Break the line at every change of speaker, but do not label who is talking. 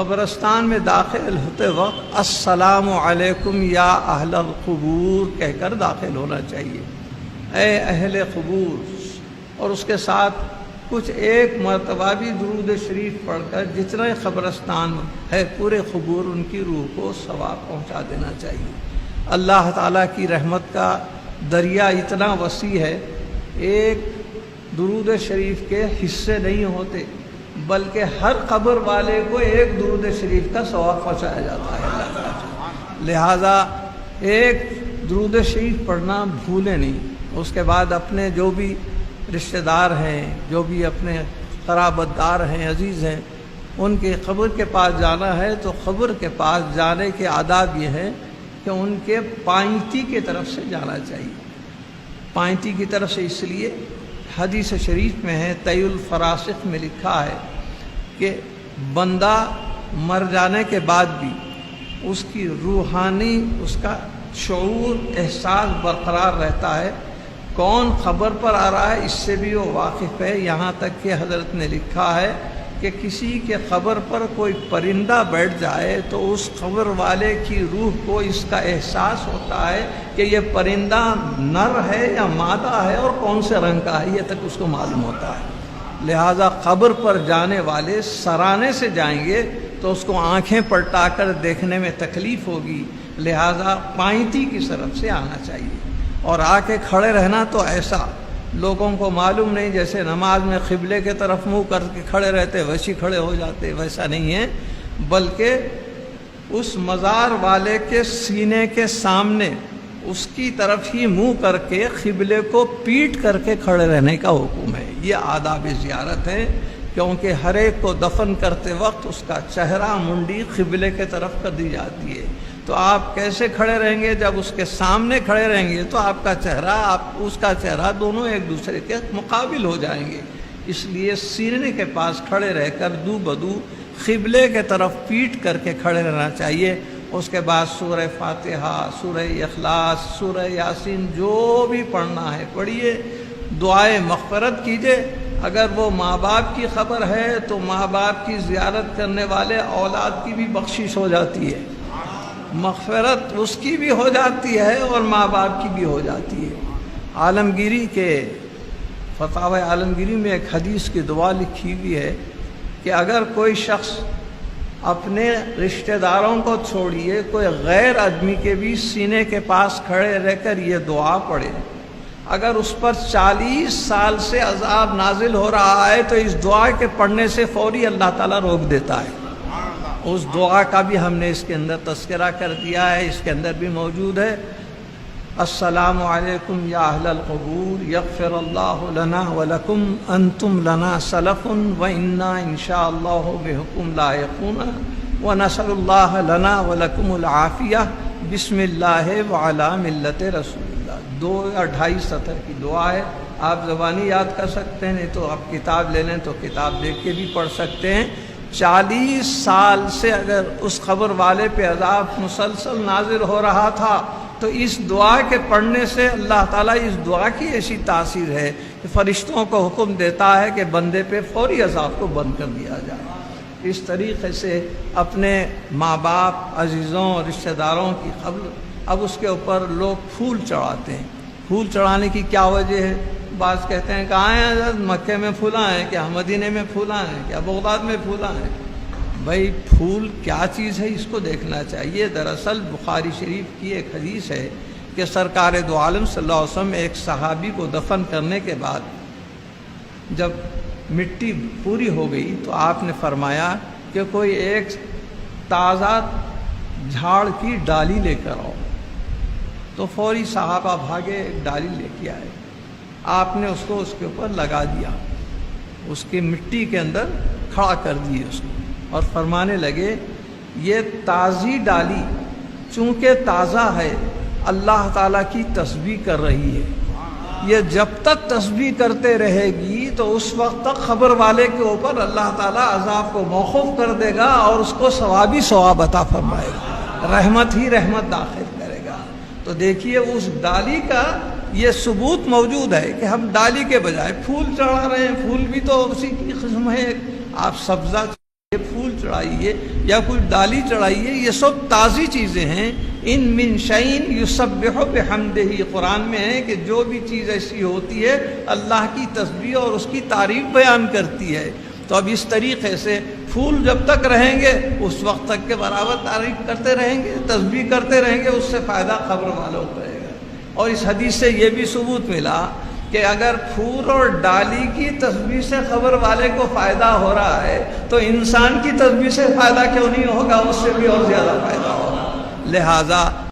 قبرستان میں داخل ہوتے وقت السلام علیکم یا اہل القبور کہہ کر داخل ہونا چاہیے، اے اہل قبور، اور اس کے ساتھ کچھ ایک مرتبہ بھی درود شریف پڑھ کر جتنا قبرستان ہے پورے قبور ان کی روح کو ثواب پہنچا دینا چاہیے۔ اللہ تعالیٰ کی رحمت کا دریا اتنا وسیع ہے، ایک درود شریف کے حصے نہیں ہوتے، بلکہ ہر قبر والے کو ایک درود شریف کا ثواب پہنچایا جاتا ہے اللہ تعالیٰ سے۔ لہٰذا ایک درود شریف پڑھنا بھولیں نہیں۔ اس کے بعد اپنے جو بھی رشتہ دار ہیں، جو بھی اپنے قرابت دار ہیں، عزیز ہیں، ان کے قبر کے پاس جانا ہے تو قبر کے پاس جانے کے آداب یہ ہیں کہ ان کے پائنتی کی طرف سے جانا چاہیے۔ پائنتی کی طرف سے اس لیے حدیث شریف میں ہے، طی الفراسخ میں لکھا ہے کہ بندہ مر جانے کے بعد بھی اس کی روحانی، اس کا شعور، احساس برقرار رہتا ہے، کون خبر پر آ رہا ہے اس سے بھی وہ واقف ہے۔ یہاں تک کہ حضرت نے لکھا ہے کہ کسی کے قبر پر کوئی پرندہ بیٹھ جائے تو اس قبر والے کی روح کو اس کا احساس ہوتا ہے کہ یہ پرندہ نر ہے یا مادہ ہے اور کون سے رنگ کا ہے، یہ تک اس کو معلوم ہوتا ہے۔ لہٰذا قبر پر جانے والے سرانے سے جائیں گے تو اس کو آنکھیں پلٹا کر دیکھنے میں تکلیف ہوگی، لہٰذا پائنتی کی طرف سے آنا چاہیے۔ اور آ کے کھڑے رہنا تو ایسا لوگوں کو معلوم نہیں، جیسے نماز میں قبلے کے طرف منہ کر کے کھڑے رہتے ویسے کھڑے ہو جاتے، ویسا نہیں ہے، بلکہ اس مزار والے کے سینے کے سامنے اس کی طرف ہی منہ کر کے قبلے کو پیٹ کر کے کھڑے رہنے کا حکم ہے۔ یہ آداب زیارت ہے، کیونکہ ہر ایک کو دفن کرتے وقت اس کا چہرہ، منڈی قبلے کے طرف کر دی جاتی ہے۔ تو آپ کیسے کھڑے رہیں گے؟ جب اس کے سامنے کھڑے رہیں گے تو آپ کا چہرہ، اس کا چہرہ دونوں ایک دوسرے کے مقابل ہو جائیں گے۔ اس لیے سینے کے پاس کھڑے رہ کر دو بدو قبلے کے طرف پیٹ کر کے کھڑے رہنا چاہیے۔ اس کے بعد سورہ فاتحہ، سورہ اخلاص، سورہ یاسین جو بھی پڑھنا ہے پڑھیے، دعائے مغفرت کیجیے۔ اگر وہ ماں باپ کی خبر ہے تو ماں باپ کی زیارت کرنے والے اولاد کی بھی بخشش ہو جاتی ہے، مغفرت اس کی بھی ہو جاتی ہے اور ماں باپ کی بھی ہو جاتی ہے۔ عالمگیری کے فتاوی عالمگیری میں ایک حدیث کی دعا لکھی ہوئی ہے کہ اگر کوئی شخص اپنے رشتہ داروں کو چھوڑیے کوئی غیر آدمی کے بھی سینے کے پاس کھڑے رہ کر یہ دعا پڑھے، اگر اس پر 40 سال سے عذاب نازل ہو رہا ہے تو اس دعا کے پڑھنے سے فوری اللہ تعالیٰ روک دیتا ہے۔ اس دعا کا بھی ہم نے اس کے اندر تذکرہ کر دیا ہے، اس کے اندر بھی موجود ہے، السلام علیکم یا اہل القبور یغفر اللہ لنا ولکم انتم لنا سلف وانا انشاءاللہ بحکم لائقون ونسأل اللہ لنا ولکم العافیہ بسم اللہ وعلی ملت رسول اللہ۔ 2 یا 2.5 سطر کی دعا ہے، آپ زبانی یاد کر سکتے ہیں، نہیں تو آپ کتاب لے لیں تو کتاب دیکھ کے بھی پڑھ سکتے ہیں۔ 40 سال سے اگر اس قبر والے پہ عذاب مسلسل نازل ہو رہا تھا تو اس دعا کے پڑھنے سے اللہ تعالیٰ، اس دعا کی ایسی تاثیر ہے کہ فرشتوں کو حکم دیتا ہے کہ بندے پہ فوری عذاب کو بند کر دیا جائے۔ اس طریقے سے اپنے ماں باپ، عزیزوں، رشتہ داروں کی قبر، اب اس کے اوپر لوگ پھول چڑھاتے ہیں۔ پھول چڑھانے کی کیا وجہ ہے؟ بعض کہتے ہیں کہاں ہیں حضرت؟ مکے میں پھولا ہیں کیا؟ مدینے میں پھولا ہیں کیا؟ بغداد میں پھولا ہیں؟ بھائی پھول کیا چیز ہے اس کو دیکھنا چاہیے۔ دراصل بخاری شریف کی ایک حدیث ہے کہ سرکار دو عالم صلی اللہ علیہ وسلم ایک صحابی کو دفن کرنے کے بعد جب مٹی پوری ہو گئی تو آپ نے فرمایا کہ کوئی ایک تازہ جھاڑ کی ڈالی لے کر آؤ، تو فوری صحابہ بھاگے، ایک ڈالی لے کے آئے، آپ نے اس کو اس کے اوپر لگا دیا، اس کی مٹی کے اندر کھڑا کر دیے اس کو، اور فرمانے لگے یہ تازی ڈالی چونکہ تازہ ہے اللہ تعالیٰ کی تسبیح کر رہی ہے، یہ جب تک تسبیح کرتے رہے گی تو اس وقت تک خبر والے کے اوپر اللہ تعالیٰ عذاب کو موقوف کر دے گا اور اس کو ثوابی ثواب عطا فرمائے گا، رحمت ہی رحمت داخل کرے گا۔ تو دیکھیے اس ڈالی کا یہ ثبوت موجود ہے کہ ہم ڈالی کے بجائے پھول چڑھا رہے ہیں، پھول بھی تو اسی کی قسم ہے، آپ سبزہ پھول چڑھا چڑھائیے یا کوئی ڈالی چڑھائیے، یہ سب تازی چیزیں ہیں۔ ان من شیء یسبح بحمدہ، قرآن میں ہے کہ جو بھی چیز ایسی ہوتی ہے اللہ کی تسبیح اور اس کی تعریف بیان کرتی ہے۔ تو اب اس طریقے سے پھول جب تک رہیں گے اس وقت تک کے برابر تعریف کرتے رہیں گے، تسبیح کرتے رہیں گے، اس سے فائدہ قبر والوں کو رہے گا۔ اور اس حدیث سے یہ بھی ثبوت ملا کہ اگر پھول اور ڈالی کی تسبیح سے قبر والے کو فائدہ ہو رہا ہے تو انسان کی تسبیح سے فائدہ کیوں نہیں ہوگا، اس سے بھی اور زیادہ فائدہ ہوگا۔ لہذا